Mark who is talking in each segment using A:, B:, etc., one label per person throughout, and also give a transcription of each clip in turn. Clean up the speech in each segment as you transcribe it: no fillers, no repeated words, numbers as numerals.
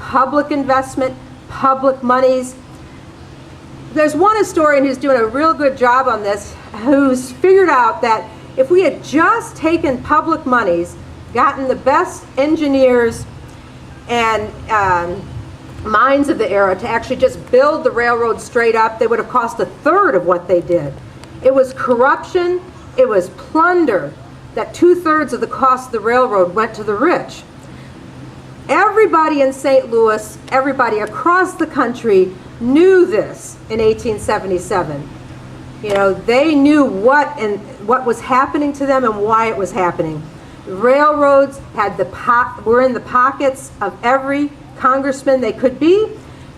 A: public investment, public monies. There's one historian who's doing a real good job on this, who's figured out that if we had just taken public monies, gotten the best engineers and minds of the era to actually just build the railroad straight up, they would have cost 1/3 of what they did. It was corruption, it was plunder, that 2/3 of the cost of the railroad went to the rich. Everybody in St. Louis, everybody across the country knew this in 1877. You know, they knew what was happening to them and why it was happening. Railroads were in the pockets of every congressman they could be,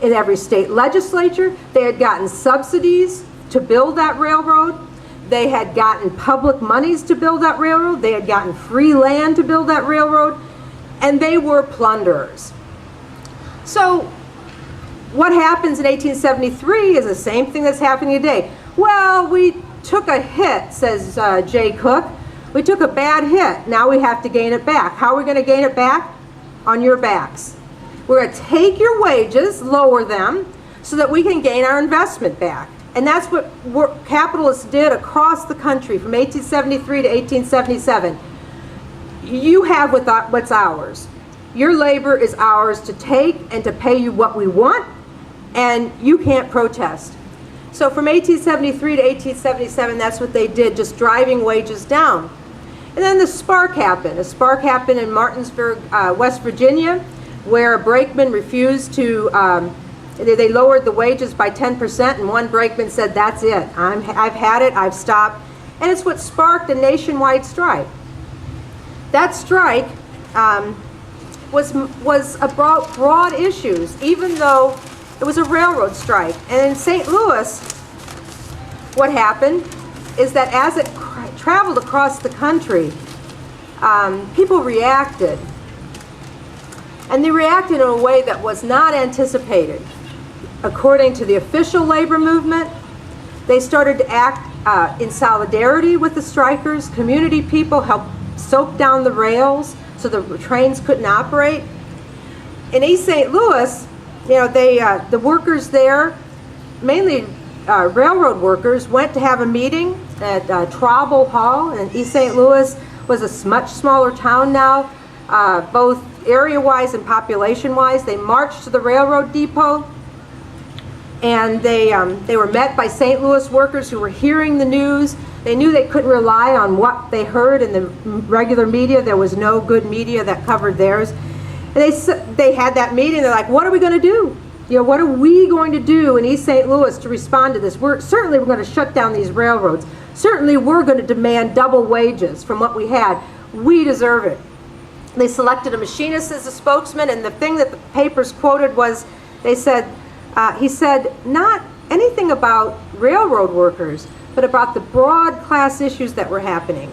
A: in every state legislature. They had gotten subsidies to build that railroad. They had gotten public monies to build that railroad. They had gotten free land to build that railroad. And they were plunderers. So what happens in 1873 is the same thing that's happening today. Well, we took a hit, says Jay Cook. We took a bad hit. Now we have to gain it back. How are we going to gain it back? On your backs. We're going to take your wages, lower them, so that we can gain our investment back. And that's what capitalists did across the country from 1873 to 1877. You have what's ours. Your labor is ours to take and to pay you what we want, and you can't protest. So from 1873 to 1877, that's what they did, just driving wages down. And then the spark happened. A spark happened in Martinsburg, West Virginia, where a brakeman refused to, they lowered the wages by 10%, and one brakeman said, that's it, I've had it, I've stopped. And it's what sparked a nationwide strike. That strike was about broad issues, even though it was a railroad strike. And in St. Louis, what happened is that as it traveled across the country, people reacted. And they reacted in a way that was not anticipated. According to the official labor movement, they started to act in solidarity with the strikers. Community people helped soak down the rails so the trains couldn't operate. In East St. Louis, you know, the workers there, mainly railroad workers, went to have a meeting at Trauble Hall in East St. Louis. Was a much smaller town now, both area-wise and population-wise. They marched to the railroad depot, and they were met by St. Louis workers who were hearing the news. They knew they couldn't rely on what they heard in the regular media. There was no good media that covered theirs. And they had that meeting. They're like, what are we going to do? You know, what are we going to do in East St. Louis to respond to this? Certainly we're going to shut down these railroads. Certainly we're going to demand double wages from what we had. We deserve it. They selected a machinist as a spokesman, and the thing that the papers quoted was, he said, not anything about railroad workers, but about the broad class issues that were happening.